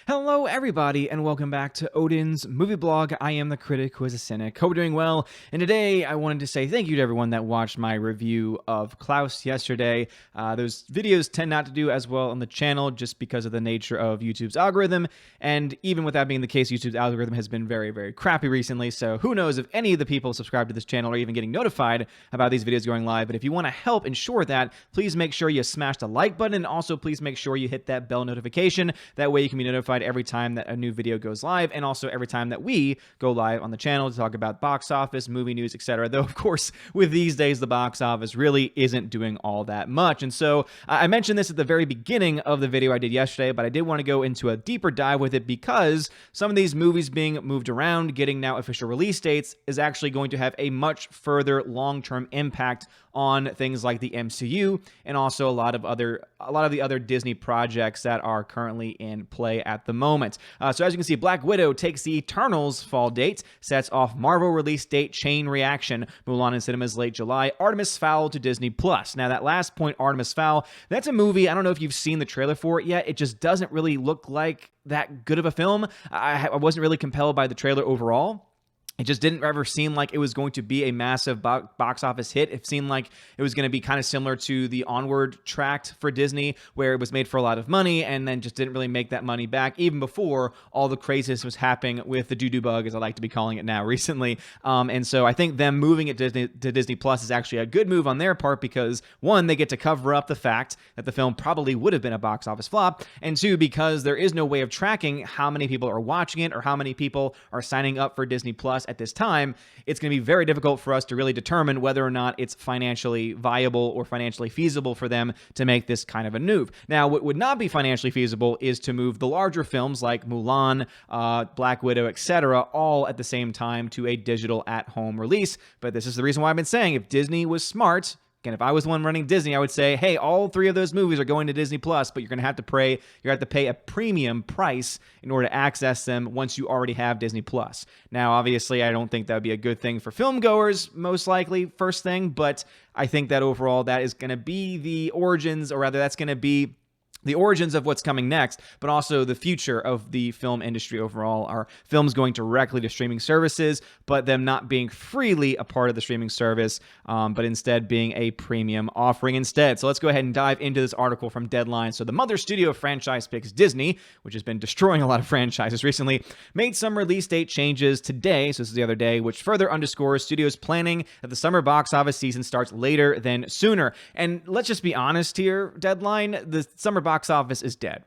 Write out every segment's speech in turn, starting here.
Hello, everybody, and welcome back to Odin's movie blog. I am the critic who is a cynic. Hope you're doing well. And today, I wanted to say thank you to everyone that watched my review of Klaus yesterday. Those videos tend not to do as well on the channel just because of the nature of YouTube's algorithm. And even with that being the case, YouTube's algorithm has been very, very crappy recently. So who knows if any of the people subscribed to this channel are even getting notified about these videos going live. But if you want to help ensure that, please make sure you smash the like button. And also, please make sure you hit that bell notification. That way you can be notified every time that a new video goes live, and also every time that we go live on the channel to talk about box office, movie news, etc. Though, of course, with these days, the box office really isn't doing all that much. And so I mentioned this at the very beginning of the video I did yesterday, but I did want to go into a deeper dive with it because some of these movies being moved around, getting now official release dates, is actually going to have a much further long-term impact on things like the MCU and also a lot of the other Disney projects that are currently in play at the moment. So as you can see, Black Widow takes the Eternals fall date, sets off Marvel release date chain reaction. Mulan in cinemas late July. Artemis Fowl to Disney Plus. Now that last point, Artemis Fowl, that's a movie. I don't know if you've seen the trailer for it yet. It just doesn't really look like that good of a film. I wasn't really compelled by the trailer overall. It just didn't ever seem like it was going to be a massive box office hit. It seemed like it was going to be kind of similar to the Onward tract for Disney, where it was made for a lot of money and then just didn't really make that money back, even before all the craziness was happening with the doo-doo bug, as I like to be calling it now, recently. And so I think them moving it to Disney Plus is actually a good move on their part because, one, they get to cover up the fact that the film probably would have been a box office flop, and two, because there is no way of tracking how many people are watching it or how many people are signing up for Disney Plus at this time, it's going to be very difficult for us to really determine whether or not it's financially viable or financially feasible for them to make this kind of a move. Now, what would not be financially feasible is to move the larger films like Mulan, Black Widow, etc., all at the same time to a digital at-home release. But this is the reason why I've been saying if Disney was smart, again, if I was the one running Disney, I would say, hey, all three of those movies are going to Disney Plus, but you're going to have to pay a premium price in order to access them once you already have Disney Plus. Now, obviously, I don't think that would be a good thing for film goers, most likely, first thing, but I think that overall that is going to be the origins, or rather, that's going to be the origins of what's coming next, but also the future of the film industry overall. Are films going directly to streaming services, but them not being freely a part of the streaming service, but instead being a premium offering instead. So let's go ahead and dive into this article from Deadline. So the Mother Studio franchise picks Disney, which has been destroying a lot of franchises recently, made some release date changes today, so this is the other day, which further underscores studios planning that the summer box office season starts later than sooner. And let's just be honest here, Deadline, the summer box office is dead.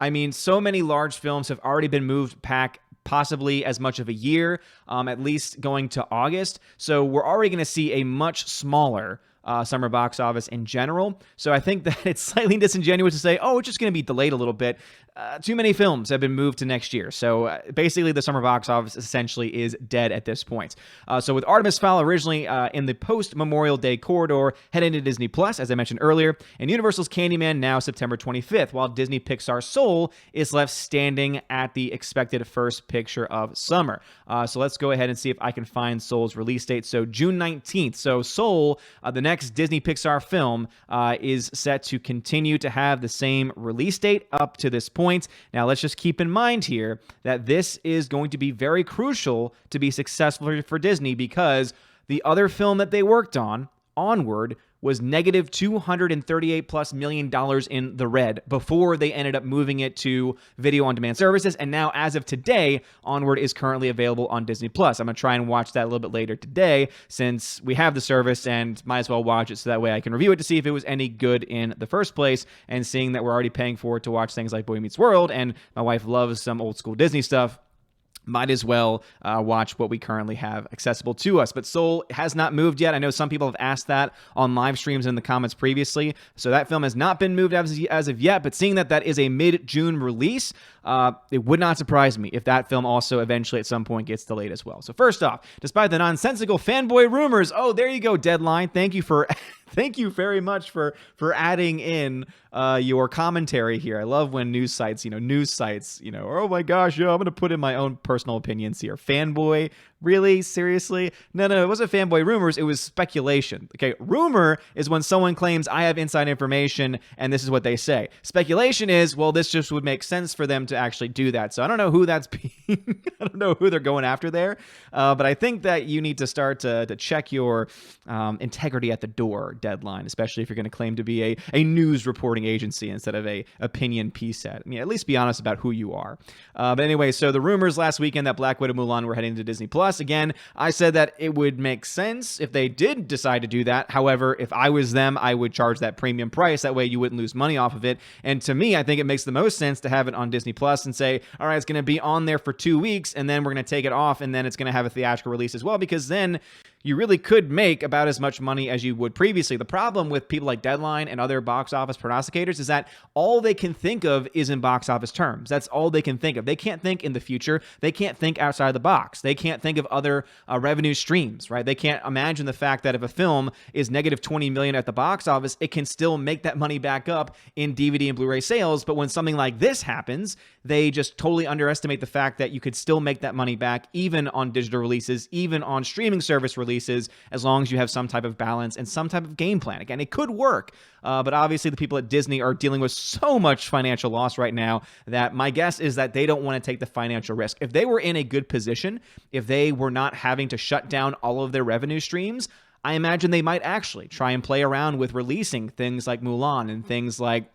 I mean, so many large films have already been moved back possibly as much of a year, at least going to August. So we're already going to see a much smaller summer box office in general. So I think that it's slightly disingenuous to say, oh, it's just going to be delayed a little bit. Too many films have been moved to next year. So basically the summer box office essentially is dead at this point. So with Artemis Fowl originally in the post-Memorial Day corridor, heading to Disney Plus, as I mentioned earlier, and Universal's Candyman now September 25th, while Disney Pixar's Soul is left standing at the expected first picture of summer. So let's go ahead and see if I can find Soul's release date. So June 19th. So Soul, the next Disney Pixar film, is set to continue to have the same release date up to this point. Now, let's just keep in mind here that this is going to be very crucial to be successful for Disney because the other film that they worked on, Onward, was negative $238+ million in the red before they ended up moving it to video on demand services. And now, as of today, Onward is currently available on Disney Plus. I'm going to try and watch that a little bit later today since we have the service and might as well watch it so that way I can review it to see if it was any good in the first place. And seeing that we're already paying for it to watch things like Boy Meets World, and my wife loves some old school Disney stuff, might as well watch what we currently have accessible to us. But Soul has not moved yet. I know some people have asked that on live streams in the comments previously. So that film has not been moved as of yet. But seeing that that is a mid-June release, it would not surprise me if that film also eventually at some point gets delayed as well. So first off, despite the nonsensical fanboy rumors, oh, there you go, Deadline. Thank you for Thank you very much for adding in your commentary here. I love when news sites, oh my gosh, I'm going to put in my own personal opinions here. Fanboy, Really? Seriously? No, it wasn't fanboy rumors. It was speculation. Okay, rumor is when someone claims I have inside information and this is what they say. Speculation is, well, this just would make sense for them to actually do that. So I don't know who that's being, I don't know who they're going after there. But I think that you need to start to check your integrity at the door deadline, especially if you're going to claim to be a news reporting agency instead of a opinion piece set. I mean, at least be honest about who you are. But anyway, so the rumors last weekend that Black Widow, Mulan were heading to Disney Plus. Again, I said that it would make sense if they did decide to do that. However, if I was them, I would charge that premium price. That way you wouldn't lose money off of it. And to me, I think it makes the most sense to have it on Disney Plus and say, all right, it's going to be on there for 2 weeks and then we're going to take it off and then it's going to have a theatrical release as well, because then you really could make about as much money as you would previously. The problem with people like Deadline and other box office prognosticators is that all they can think of is in box office terms. That's all they can think of. They can't think in the future. They can't think outside the box. They can't think of other revenue streams, right? They can't imagine the fact that if a film is negative 20 million at the box office, it can still make that money back up in DVD and Blu-ray sales. But when something like this happens, they just totally underestimate the fact that you could still make that money back even on digital releases, even on streaming service releases, as long as you have some type of balance and some type of game plan. Again, it could work, but obviously the people at Disney are dealing with so much financial loss right now that my guess is that they don't want to take the financial risk. If they were in a good position, if they were not having to shut down all of their revenue streams, I imagine they might actually try and play around with releasing things like Mulan and things like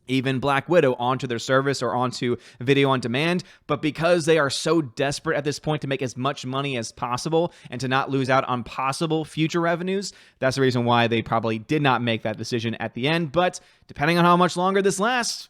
even Black Widow onto their service or onto video on demand. But because they are so desperate at this point to make as much money as possible and to not lose out on possible future revenues, that's the reason why they probably did not make that decision at the end. But depending on how much longer this lasts,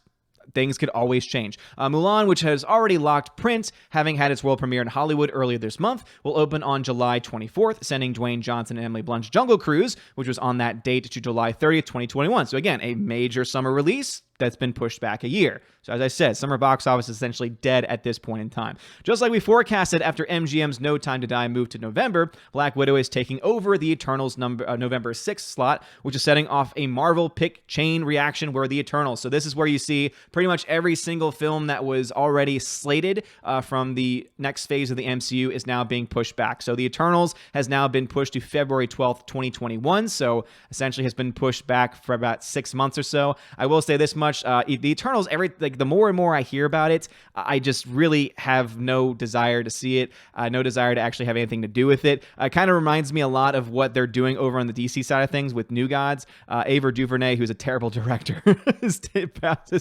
things could always change. Mulan, which has already locked print, having had its world premiere in Hollywood earlier this month, will open on July 24th, sending Dwayne Johnson and Emily Blunt's Jungle Cruise, which was on that date, to July 30th, 2021. So again, a major summer release that's been pushed back a year. So as I said, summer box office is essentially dead at this point in time. Just like we forecasted after MGM's No Time to Die moved to November, Black Widow is taking over the Eternals November 6th slot, which is setting off a Marvel pick chain reaction where the Eternals. So this is where you see pretty much every single film that was already slated from the next phase of the MCU is now being pushed back. So the Eternals has now been pushed to February 12th, 2021. So essentially has been pushed back for about 6 months or so. I will say this much. The Eternals, the more and more I hear about it, I just really have no desire to see it, no desire to actually have anything to do with it. It kind of reminds me a lot of what they're doing over on the DC side of things with New Gods. Ava DuVernay, who's a terrible director, is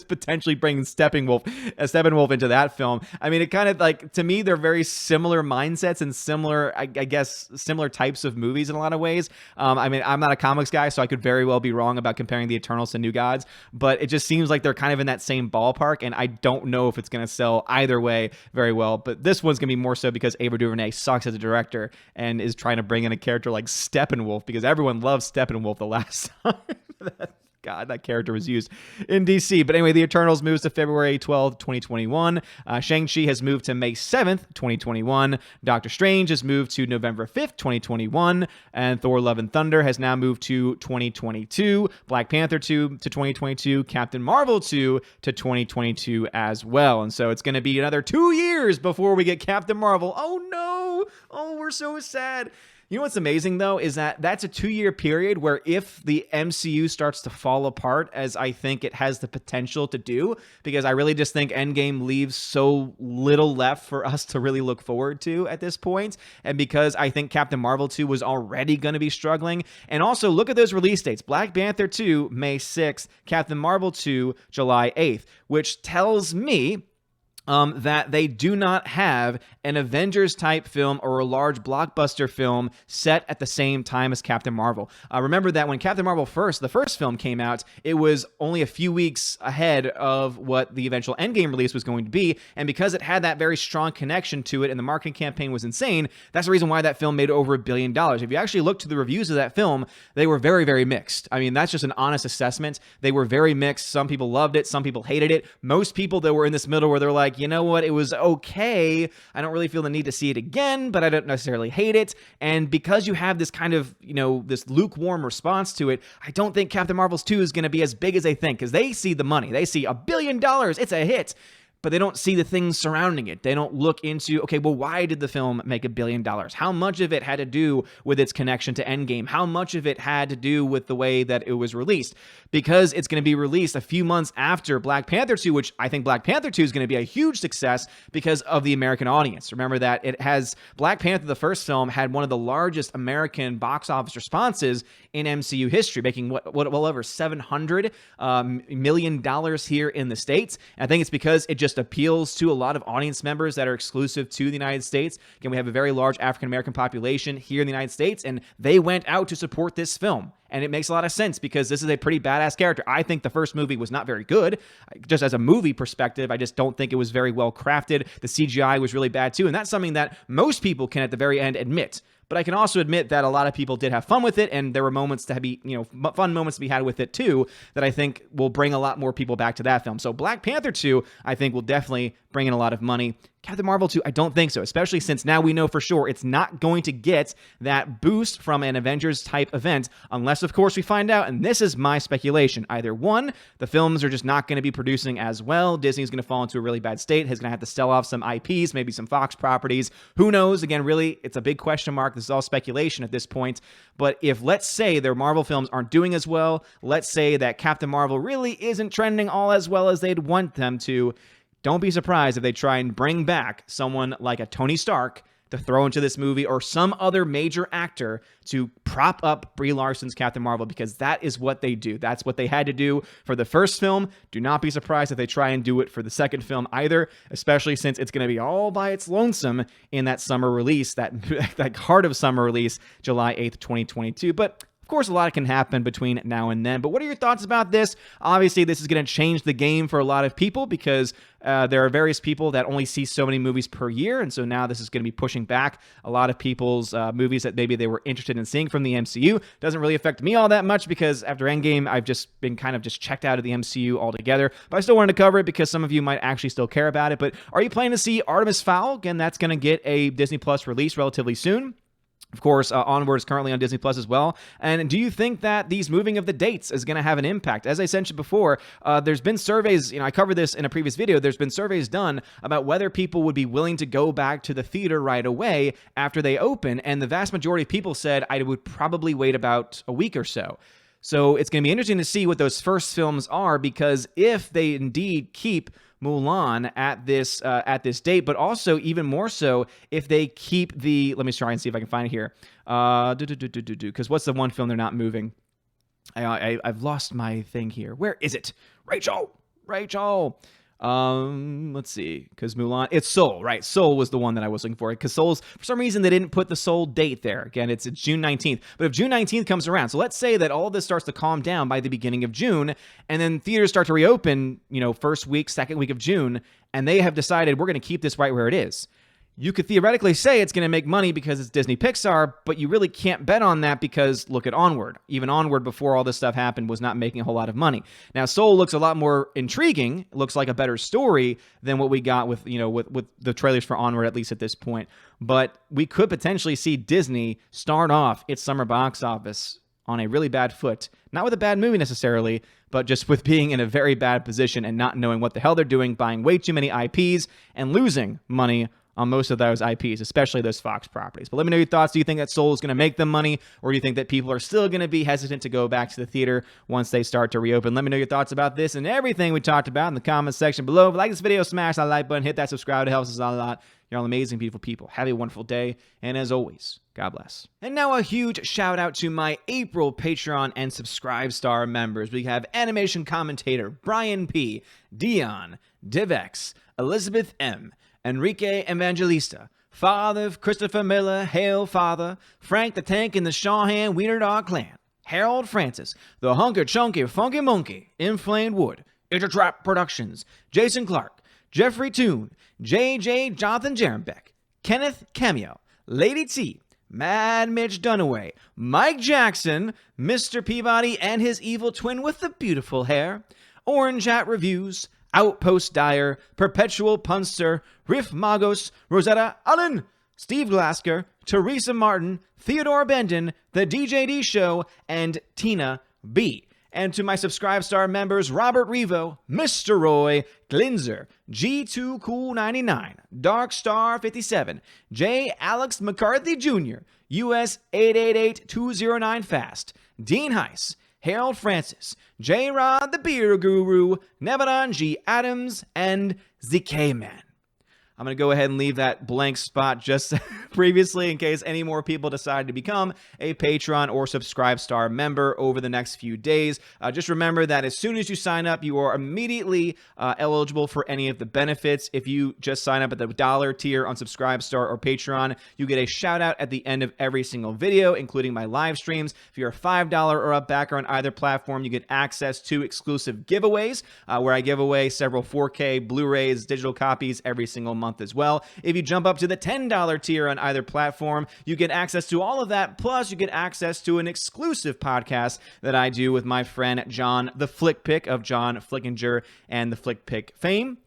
potentially bringing Steppenwolf into that film. I mean, it kind of like, to me, they're very similar mindsets and similar, I guess, similar types of movies in a lot of ways. I mean, I'm not a comics guy, so I could very well be wrong about comparing the Eternals to New Gods, but it just seems like they're kind of in that same ballpark, and I don't know if it's going to sell either way very well. But this one's going to be more so because Ava DuVernay sucks as a director and is trying to bring in a character like Steppenwolf, because everyone loves Steppenwolf the last time. God, that character was used in DC. But anyway, The Eternals moves to February 12th, 2021. Shang-Chi has moved to May 7th, 2021. Doctor Strange has moved to November 5th, 2021. And Thor Love and Thunder has now moved to 2022. Black Panther 2 to 2022. Captain Marvel 2 to 2022 as well. And so it's going to be another 2 years before we get Captain Marvel. Oh, no. Oh, we're so sad. You know what's amazing, though, is that that's a 2-year period where if the MCU starts to fall apart, as I think it has the potential to do, because I really just think Endgame leaves so little left for us to really look forward to at this point, and because I think Captain Marvel 2 was already going to be struggling. And also, look at those release dates. Black Panther 2, May 6th, Captain Marvel 2, July 8th, which tells me that they do not have an Avengers-type film or a large blockbuster film set at the same time as Captain Marvel. Remember that when Captain Marvel the first film came out, it was only a few weeks ahead of what the eventual Endgame release was going to be, and because it had that very strong connection to it and the marketing campaign was insane, that's the reason why that film made over $1 billion. If you actually look to the reviews of that film, they were very, very mixed. I mean, that's just an honest assessment. They were very mixed. Some people loved it. Some people hated it. Most people that were in this middle where they're like, you know what, it was okay. I don't really feel the need to see it again, but I don't necessarily hate it. And because you have this kind of, this lukewarm response to it, I don't think Captain Marvel's 2 is going to be as big as they think, because they see the money. They see $1 billion. It's a hit. but they don't see the things surrounding it. They don't look into, okay, well, why did the film make $1 billion? How much of it had to do with its connection to Endgame? How much of it had to do with the way that it was released? Because it's going to be released a few months after Black Panther 2, which I think Black Panther 2 is going to be a huge success because of the American audience. Remember that it has Black Panther, the first film, had one of the largest American box office responses in MCU history, making well over $700 million here in the States. And I think it's because it just appeals to a lot of audience members that are exclusive to the United States. Again, we have a very large African-American population here in the United States, and they went out to support this film. And it makes a lot of sense because this is a pretty badass character. I think the first movie was not very good. Just as a movie perspective, I just don't think it was very well crafted. The CGI was really bad too. And that's something that most people can at the very end admit. But I can also admit that a lot of people did have fun with it, and there were moments to be, fun moments to be had with it too, that I think will bring a lot more people back to that film. So Black Panther 2, I think, will definitely bring in a lot of money. Captain Marvel 2, I don't think so, especially since now we know for sure it's not going to get that boost from an Avengers-type event, unless, of course, we find out, and this is my speculation, either one, the films are just not going to be producing as well, Disney's going to fall into a really bad state, is going to have to sell off some IPs, maybe some Fox properties, who knows? Again, really, it's a big question mark. This is all speculation at this point, but if, let's say, their Marvel films aren't doing as well, let's say that Captain Marvel really isn't trending all as well as they'd want them to, don't be surprised if they try and bring back someone like a Tony Stark to throw into this movie, or some other major actor to prop up Brie Larson's Captain Marvel, because that is what they do. That's what they had to do for the first film. Do not be surprised if they try and do it for the second film either, especially since it's going to be all by its lonesome in that summer release, that heart of summer release, July 8th, 2022. But of course, a lot can happen between now and then, but what are your thoughts about this? Obviously, this is going to change the game for a lot of people because there are various people that only see so many movies per year, and so now this is going to be pushing back a lot of people's movies that maybe they were interested in seeing from the MCU. Doesn't really affect me all that much because after Endgame, I've just been kind of just checked out of the MCU altogether, but I still wanted to cover it because some of you might actually still care about it. But are you planning to see Artemis Fowl? Again, that's going to get a Disney Plus release relatively soon. Of course, Onward is currently on Disney Plus as well. And do you think that these moving of the dates is going to have an impact? As I mentioned before, there's been surveys, I covered this in a previous video, there's been surveys done about whether people would be willing to go back to the theater right away after they open. And the vast majority of people said I would probably wait about a week or so. So it's going to be interesting to see what those first films are, because if they indeed keep Mulan at this date, but also even more so if they keep the, let me try and see if I can find it here, because what's the one film they're not moving? I've lost my thing here. Where is it? Rachel. Let's see, because Mulan, it's Seoul, right? Seoul was the one that I was looking for, because Seoul's, for some reason, they didn't put the Seoul date there. Again, it's June 19th. But if June 19th comes around, so let's say that all this starts to calm down by the beginning of June, and then theaters start to reopen, first week, second week of June, and they have decided we're going to keep this right where it is. You could theoretically say it's going to make money because it's Disney Pixar, but you really can't bet on that because look at Onward. Even Onward, before all this stuff happened, was not making a whole lot of money. Now, Soul looks a lot more intriguing. It looks like a better story than what we got with the trailers for Onward, at least at this point. But we could potentially see Disney start off its summer box office on a really bad foot. Not with a bad movie necessarily, but just with being in a very bad position and not knowing what the hell they're doing, buying way too many IPs and losing money on most of those IPs, especially those Fox properties. But let me know your thoughts. Do you think that Soul is going to make them money, or do you think that people are still going to be hesitant to go back to the theater once they start to reopen? Let me know your thoughts about this and everything we talked about in the comments section below. If you like this video, smash that like button, hit that subscribe. It helps us out a lot. You're all amazing, beautiful people. Have a wonderful day, and as always, God bless. And now a huge shout out to my April Patreon and Subscribe Star members. We have animation commentator Brian P., Dion, Divex, Elizabeth M., Enrique Evangelista, Father Christopher Miller, Hail Father, Frank the Tank and the Shawhan Wiener Dog Clan, Harold Francis, The Hunker Chunky Funky Monkey, Inflamed Wood, Intertrap Productions, Jason Clark, Jeffrey Toon, JJ Jonathan Jerembeck, Kenneth Cameo, Lady T, Mad Mitch Dunaway, Mike Jackson, Mr. Peabody and his evil twin with the beautiful hair, Orange Hat Reviews, Outpost Dyer, Perpetual Punster, Riff Magos, Rosetta Allen, Steve Glasker, Teresa Martin, Theodore Bendon, The DJD Show, and Tina B. And to my Subscribe Star members, Robert Revo, Mr. Roy, Glinzer, G2Cool99, Darkstar57, J. Alex McCarthy Jr., US 888209 Fast, Dean Heiss, Harold Francis, J. Rod the Beer Guru, Nebadon G. Adams, and ZK Man. I'm going to go ahead and leave that blank spot just previously in case any more people decide to become a Patreon or Subscribe Star member over the next few days. Just remember that as soon as you sign up, you are immediately eligible for any of the benefits. If you just sign up at the $1 tier on Subscribe Star or Patreon, you get a shout out at the end of every single video, including my live streams. If you're a $5 or up backer on either platform, you get access to exclusive giveaways where I give away several 4K Blu-rays, digital copies every single month as well. If you jump up to the $10 tier on either platform, you get access to all of that, plus you get access to an exclusive podcast that I do with my friend John the Flick Pick of John Flickinger and the Flick Pick fame.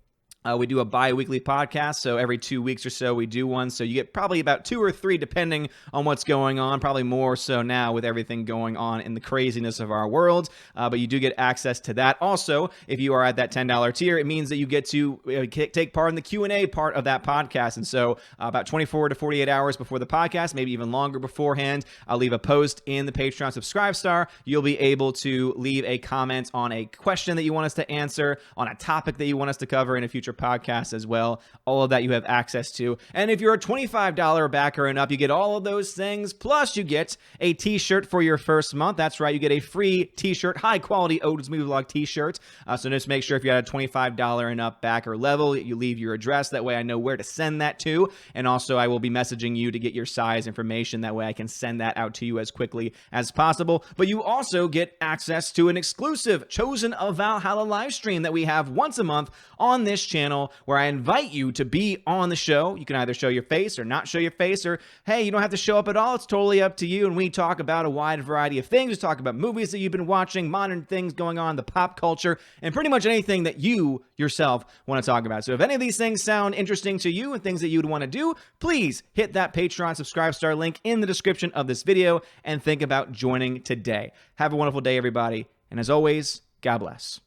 We do a bi-weekly podcast, so every 2 weeks or so we do one, so you get probably about 2 or 3 depending on what's going on, probably more so now with everything going on in the craziness of our world, but you do get access to that. Also, if you are at that $10 tier, it means that you get to take part in the Q&A part of that podcast, and so about 24 to 48 hours before the podcast, maybe even longer beforehand, I'll leave a post in the Patreon Subscribe Star. You'll be able to leave a comment on a question that you want us to answer, on a topic that you want us to cover in a future podcast as well. All of that you have access to. And if you're a $25 backer and up, you get all of those things. Plus, you get a t-shirt for your first month. That's right. You get a free t-shirt, high quality Odin's Movie Vlog t-shirt. So just make sure if you're at a $25 and up backer level, you leave your address. That way I know where to send that to. And also I will be messaging you to get your size information. That way I can send that out to you as quickly as possible. But you also get access to an exclusive Chosen of Valhalla live stream that we have once a month on this channel, where I invite you to be on the show. You can either show your face or not show your face, or hey, you don't have to show up at all. It's totally up to you. And we talk about a wide variety of things. We talk about movies that you've been watching, modern things going on, the pop culture, and pretty much anything that you yourself want to talk about. So if any of these things sound interesting to you and things that you'd want to do, please hit that Patreon Subscribe Star link in the description of this video and think about joining today. Have a wonderful day, everybody. And as always, God bless.